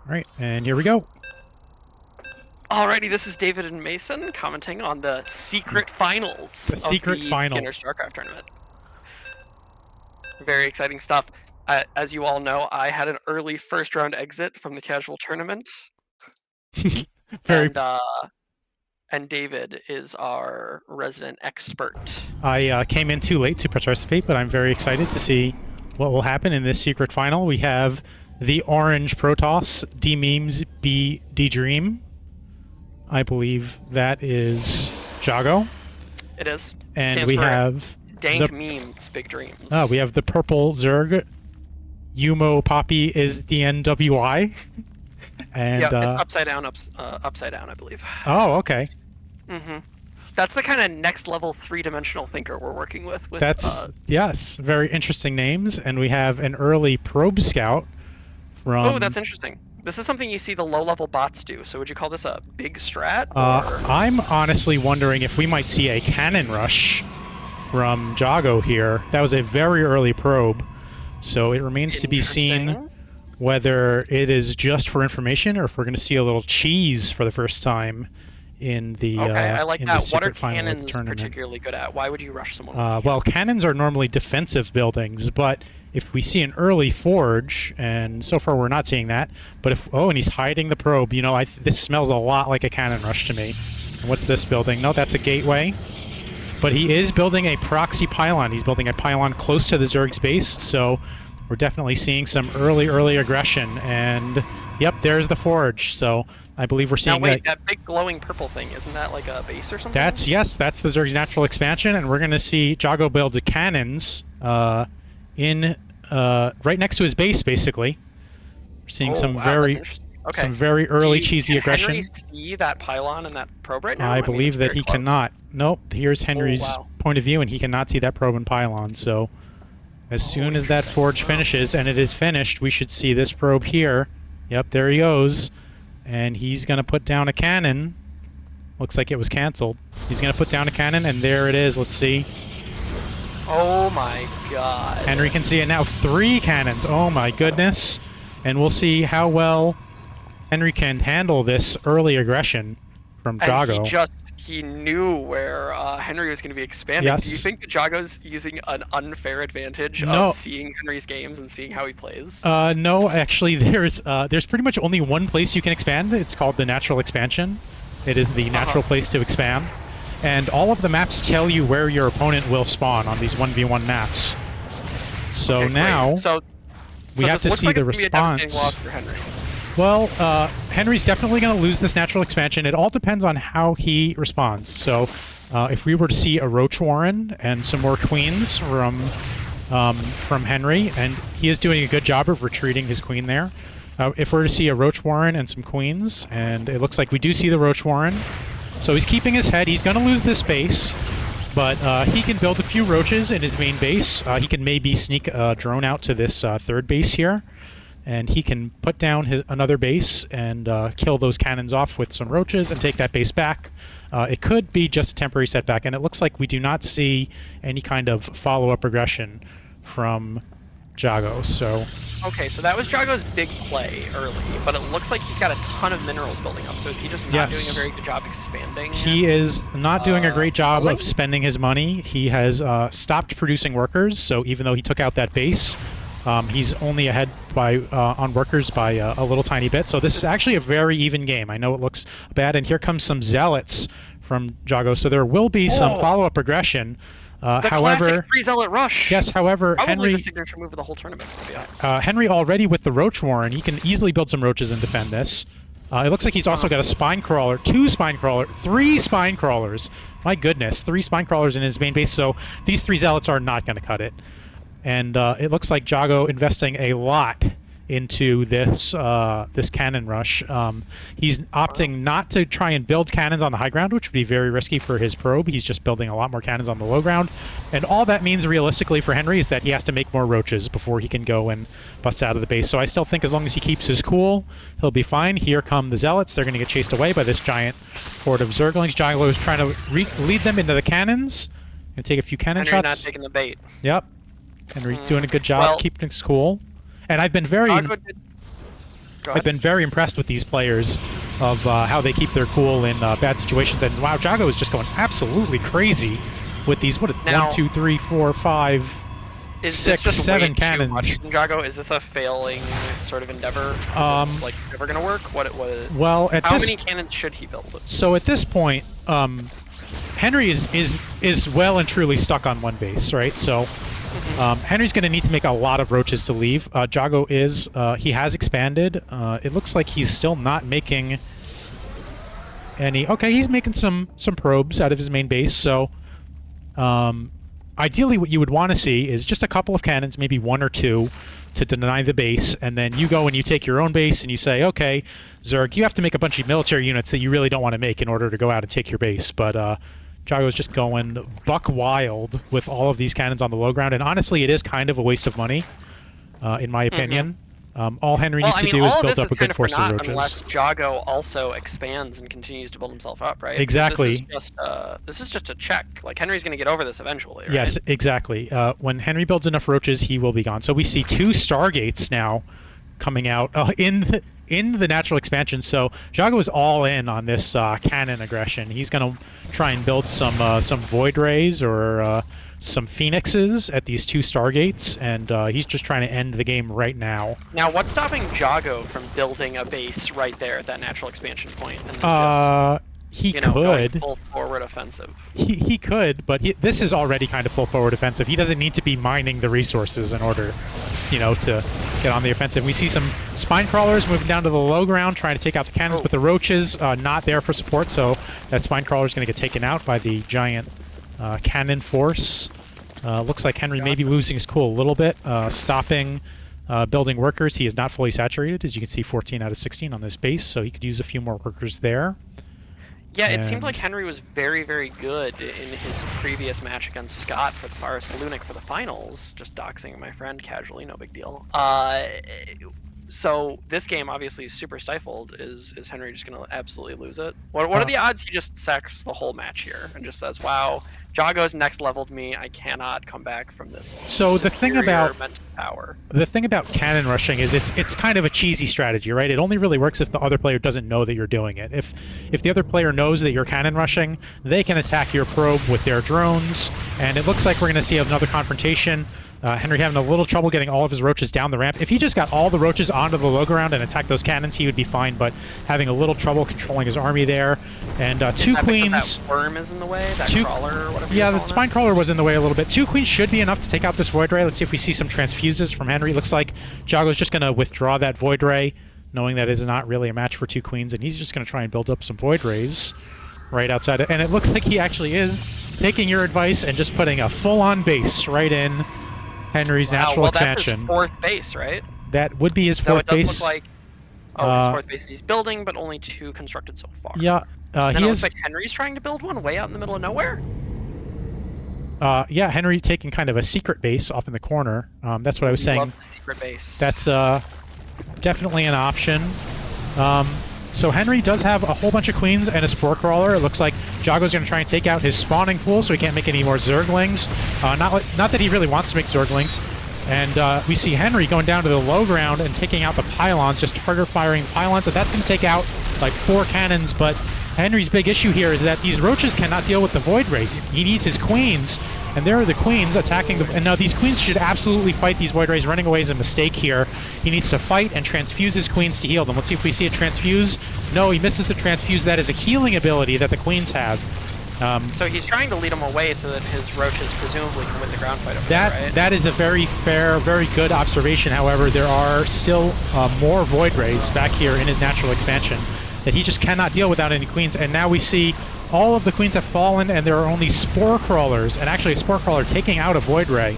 Alright, and here we go. Alrighty, this is David and Mason commenting on the secret finals The of secret the final. beginner Starcraft tournament. Very exciting stuff. As you all know, I had an early first round exit from the casual tournament, Very. and David is our resident expert. I came in too late to participate, but I'm very excited to see what will happen in this secret final. We have the orange Protoss, D Memes B D Dream. I believe that is Jago. It is. And Stands we for have Dank Memes, Big Dreams. we have the purple Zerg. Yumo Poppy is the NWI. And yeah, it's upside down, I believe. Oh, okay. That's the kind of next level three-dimensional thinker we're working with. That's yes, very interesting names, and we have an early probe scout from. Oh, that's interesting. This is something you see the low-level bots do. So would you call this a big strat? I'm honestly wondering if we might see a cannon rush from Jago here. That was a very early probe, so it remains to be seen whether it is just for information or if we're going to see a little cheese for the first time in the okay, I like that. What are cannons particularly good at? Why would you rush someone with well, cannons are normally defensive buildings, but if we see an early forge, and so far we're not seeing that, but if... Oh, and he's hiding the probe. You know, this smells a lot like a cannon rush to me. And what's this building? No, that's a gateway. But he is building a proxy pylon. He's building a pylon close to the Zerg's base, so we're definitely seeing some early aggression. And, yep, there's the forge. So I believe we're seeing... Now wait, that big glowing purple thing, isn't that like a base or something? Yes, that's the Zerg's natural expansion, and we're going to see Jago build the cannons in right next to his base, basically. We're seeing some very early cheesy aggression. Can Henry see that pylon and that probe right now? I believe that he cannot. Nope, here's Henry's point of view, and he cannot see that probe and pylon, so as soon as that forge finishes, and it is finished, we should see this probe here. Yep, there he goes. And he's going to put down a cannon. Looks like it was canceled. He's going to put down a cannon, and there it is. Let's see. Oh my god. Henry can see it now. 3 cannons. Oh my goodness. And we'll see how well Henry can handle this early aggression from Jago. And he knew where Henry was going to be expanding. Yes. Do you think that Jago's using an unfair advantage of seeing Henry's games and seeing how he plays? No, actually, there's pretty much only one place you can expand. It's called the natural expansion. It is the natural place to expand. And all of the maps tell you where your opponent will spawn on these 1v1 maps. So okay, now we have to see the response. Loss for Henry. Well, Henry's definitely going to lose this natural expansion. It all depends on how he responds. So, if we were to see a Roach Warren and some more queens from Henry, and he is doing a good job of retreating his queen there. If we're to see a Roach Warren and some queens, and it looks like we do see the Roach Warren, so he's keeping his head. He's going to lose this base, but he can build a few roaches in his main base. He can maybe sneak a drone out to this third base here. And he can put down another base and kill those cannons off with some roaches and take that base back. It could be just a temporary setback, and it looks like we do not see any kind of follow-up aggression from Jago. So okay, so that was Jago's big play early, but it looks like he's got a ton of minerals building up. So is he just not doing a very good job expanding? He is not doing a great job of spending his money. He has stopped producing workers, so even though he took out that base, he's only ahead by on workers by a little tiny bit. So this is actually a very even game. I know it looks bad, and here comes some zealots from Jago. So there will be some follow-up aggression. The classic free-zealot rush. Yes, however, Henry... the signature move of the whole tournament, to be honest. Henry already with the Roach Warren, he can easily build some roaches and defend this. It looks like he's also got a spine crawler, 2 spine crawlers, 3 spine crawlers. My goodness, 3 spine crawlers in his main base. So these 3 zealots are not going to cut it. And it looks like Jago investing a lot into this this cannon rush. He's opting not to try and build cannons on the high ground, which would be very risky for his probe. He's just building a lot more cannons on the low ground. And all that means realistically for Henry is that he has to make more roaches before he can go and bust out of the base. So I still think as long as he keeps his cool, he'll be fine. Here come the zealots. They're going to get chased away by this giant horde of Zerglings. Jago is trying to lead them into the cannons and take a few cannon shots. Not taking the bait. Yep. Henry doing a good job keeping things cool. And I've been very... I've been very impressed with these players of how they keep their cool in bad situations. And wow, Jago is just going absolutely crazy with these. What? Now, 1, 2, 3, 4, 5, is 6, this just 7 way cannons. Too much from Jago? Is this a failing sort of endeavor? Is this like never gonna work? Well, how many cannons should he build? So at this point, Henry is well and truly stuck on one base, right? So Henry's going to need to make a lot of roaches to leave. Jago is he has expanded. It looks like he's still not making any. Okay, he's making some probes out of his main base. So ideally, what you would want to see is just a couple of cannons, maybe 1 or 2, to deny the base, and then you go and you take your own base and you say, okay, Zerg, you have to make a bunch of military units that you really don't want to make in order to go out and take your base. But Jago's just going buck wild with all of these cannons on the low ground, and honestly, it is kind of a waste of money, in my opinion. All Henry needs to do is build up a good force of roaches. Unless Jago also expands and continues to build himself up, right? Exactly. This is just a check. Like, Henry's going to get over this eventually, right? Yes, exactly. When Henry builds enough roaches, he will be gone. So we see 2 Stargates now coming out in the natural expansion. So Jago is all in on this cannon aggression. He's going to try and build some Void Rays or some Phoenixes at these 2 Stargates, and he's just trying to end the game right now. Now, what's stopping Jago from building a base right there at that natural expansion point? And then he could. Going full forward offensive. He could, but this is already kind of full forward offensive. He doesn't need to be mining the resources in order, to get on the offensive. We see some spine crawlers moving down to the low ground, trying to take out the cannons, but the roaches not there for support, so that spine crawler is going to get taken out by the giant cannon force. Looks like Henry may be losing his cool a little bit, stopping building workers. He is not fully saturated, as you can see, 14 out of 16 on this base, so he could use a few more workers there. Yeah, it seemed like Henry was very, very good in his previous match against Scott for the Forest Lunic for the finals. Just doxing my friend casually, no big deal. So this game obviously is super stifled. Is Henry just going to absolutely lose it? What are the odds he just sacks the whole match here and just says, wow, Jago's next leveled me, I cannot come back from this. So the thing about mental power. The thing about cannon rushing is it's kind of a cheesy strategy, right? It only really works if the other player doesn't know that you're doing it. If the other player knows that you're cannon rushing, they can attack your probe with their drones, and it looks like we're going to see another confrontation. Henry having a little trouble getting all of his roaches down the ramp. If he just got all the roaches onto the low ground and attacked those cannons, he would be fine, but having a little trouble controlling his army there. And 2 queens... That worm is in the way? That crawler or whatever? Yeah, the spine crawler was in the way a little bit. 2 queens should be enough to take out this Void Ray. Let's see if we see some transfuses from Henry. Looks like Jago's just going to withdraw that Void Ray, knowing that is not really a match for 2 queens, and he's just going to try and build up some Void Rays right outside it. And it looks like he actually is taking your advice and just putting a full-on base right in Henry's natural expansion. That's his 4th base, right? That would be his 4th base. Look like his 4th base he's building, but only 2 constructed so far. Yeah, and then it looks like Henry's trying to build one way out in the middle of nowhere. Yeah, Henry taking kind of a secret base off in the corner. That's what I was saying. Love the secret base. That's definitely an option. So Henry does have a whole bunch of queens and a spore crawler. It looks like Jago's going to try and take out his spawning pool so he can't make any more Zerglings. Not that he really wants to make Zerglings. And we see Henry going down to the low ground and taking out the pylons, just harder firing pylons. And that's going to take out like 4 cannons. But Henry's big issue here is that these roaches cannot deal with the Void Rays. He needs his queens. And there are the queens attacking the... And now these queens should absolutely fight these Void Rays. Running away is a mistake here. He needs to fight and transfuse his queens to heal them. Let's see if we see a transfuse. No, he misses the transfuse. That is a healing ability that the queens have. So he's trying to lead them away so that his roaches presumably can win the ground fight up there, right? That is a very fair, very good observation. However, there are still more Void Rays back here in his natural expansion that he just cannot deal without any queens. And now we see all of the queens have fallen, and there are only spore crawlers, and actually a spore crawler taking out a Void Ray.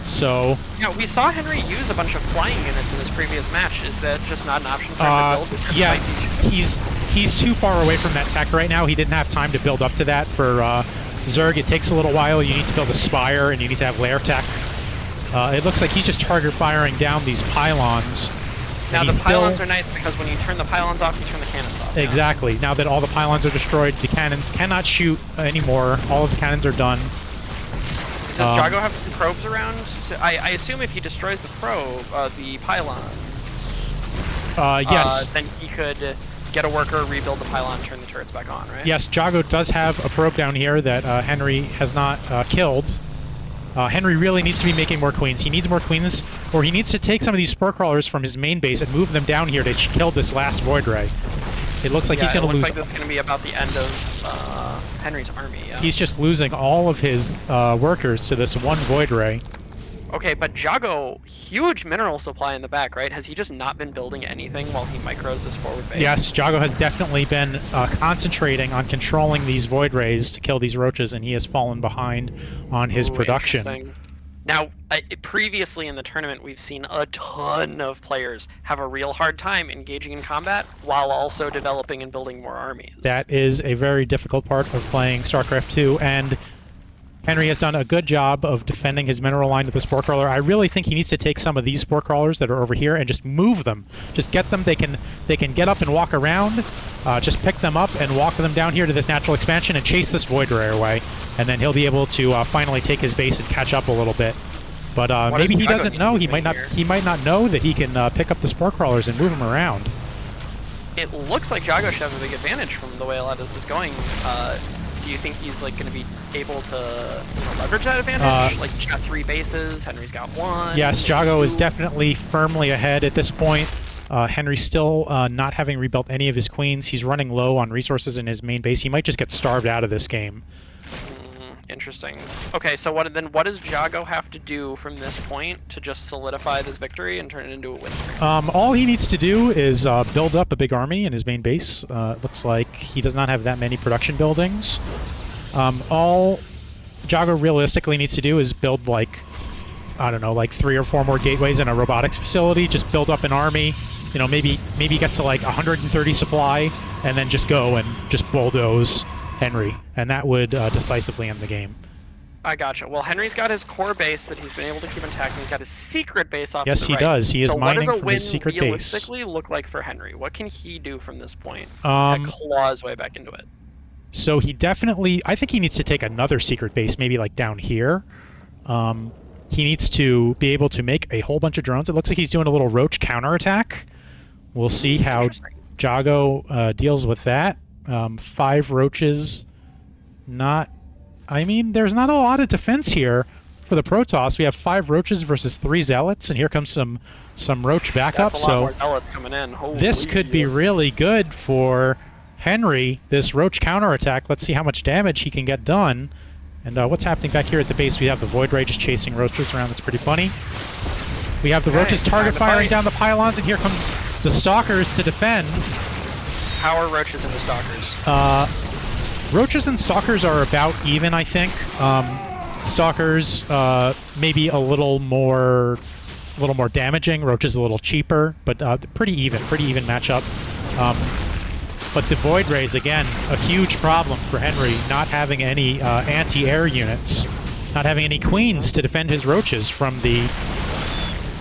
So... Yeah, we saw Henry use a bunch of flying units in his previous match. Is that just not an option for him to build? Yeah, he's too far away from that tech right now. He didn't have time to build up to that for Zerg. It takes a little while. You need to build a spire, and you need to have lair tech. It looks like he's just target firing down these pylons. Now the pylons are nice because when you turn the pylons off, you turn the cannons off. Exactly. Now that all the pylons are destroyed, the cannons cannot shoot anymore. All of the cannons are done. Does Jago have some probes around? I assume if he destroys the probe, the pylon. Yes. then he could get a worker, rebuild the pylon, turn the turrets back on, right? Yes, Jago does have a probe down here that Henry has not killed. Henry really needs to be making more queens. He needs more queens, or he needs to take some of these spur crawlers from his main base and move them down here to kill this last void ray. It looks like he's going to lose. It looks like this is going to be about the end of Henry's army. Yeah. He's just losing all of his workers to this one void ray. Okay, but Jago, huge mineral supply in the back, right? Has he just not been building anything while he micros this forward base? Yes, Jago has definitely been concentrating on controlling these void rays to kill these roaches, and he has fallen behind on his production. Now, previously in the tournament, we've seen a ton of players have a real hard time engaging in combat while also developing and building more armies. That is a very difficult part of playing StarCraft 2, and Henry has done a good job of defending his mineral line with the spore crawler. I really think he needs to take some of these spore crawlers that are over here and just move them. Just get them. They can get up and walk around. Just pick them up and walk them down here to this natural expansion and chase this void ray away. And then he'll be able to finally take his base and catch up a little bit. But maybe he doesn't know. He might not. He might not know that he can pick up the spore crawlers and move them around. It looks like Jago should have a big advantage from the way a lot of this is going. Do you think he's like going to be able to leverage that advantage? Like he's got 3 bases, Henry's got 1. Yes, Jago is definitely firmly ahead at this point. Henry's still not having rebuilt any of his queens. He's running low on resources in his main base. He might just get starved out of this game. Interesting. Okay, so what does Jago have to do from this point to just solidify this victory and turn it into a win streak? All he needs to do is build up a big army in his main base. Looks like he does not have that many production buildings. All Jago realistically needs to do is build like, I don't know, like 3 or 4 more gateways and a robotics facility. Just build up an army. You know, maybe get to like 130 supply, and then just go and just bulldoze Henry, and that would decisively end the game. I gotcha. Well, Henry's got his core base that he's been able to keep intact, and he's got his secret base off to the right. Yes, he does. He is mining from his secret base. What does a win realistically look like for Henry? What can he do from this point to claw his way back into it? So he definitely... I think he needs to take another secret base, maybe like down here. He needs to be able to make a whole bunch of drones. It looks like he's doing a little roach counterattack. We'll see how Jago deals with that. 5 roaches, not... I mean, there's not a lot of defense here for the Protoss. We have 5 roaches versus 3 zealots, and here comes some roach backup. That's a lot more zealots coming in. Holy this could be really good for Henry, this roach counterattack. Let's see how much damage he can get done. And what's happening back here at the base? We have the Void Ray just chasing roaches around. That's pretty funny. We have the roaches target firing down the pylons, and here comes the Stalkers to defend. How are roaches and the Stalkers? Roaches and Stalkers are about even, I think. Stalkers maybe a little more damaging. Roaches a little cheaper, but pretty even matchup. But the Void Rays, again, a huge problem for Henry, not having any anti-air units, not having any queens to defend his roaches from the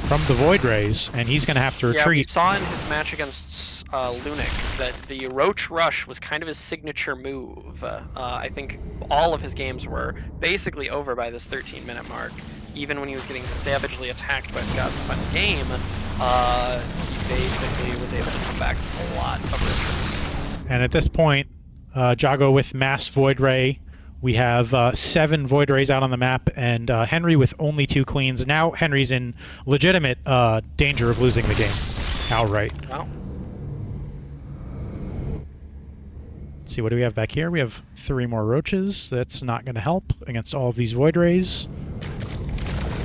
Void Rays, and he's going to have to retreat. Yeah, we saw in his match against Lunik that the Roach Rush was kind of his signature move. I think all of his games were basically over by this 13-minute mark. Even when he was getting savagely attacked by Scott in the final game, he basically was able to come back with a lot of roaches. And at this point, Jago with Mass Void Ray. We have 7 Void Rays out on the map, and Henry with only 2 queens. Now Henry's in legitimate danger of losing the game outright. Wow. Let's see, what do we have back here? We have 3 more roaches. That's not going to help against all of these Void Rays.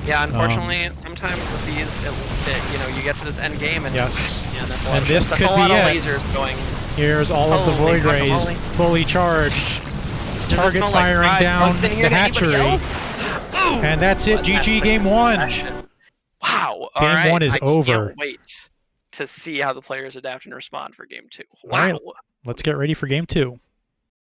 Yeah, unfortunately, sometimes with these, you get to this end game, and yes, yeah, that's a lot of lasers going. Here's all of the Void Rays fully charged. Target firing down the hatchery. And that's it, GG game 1. Wow. Game 1 is over. I can't wait to see how the players adapt and respond for game 2. Wow. All right, let's get ready for game 2.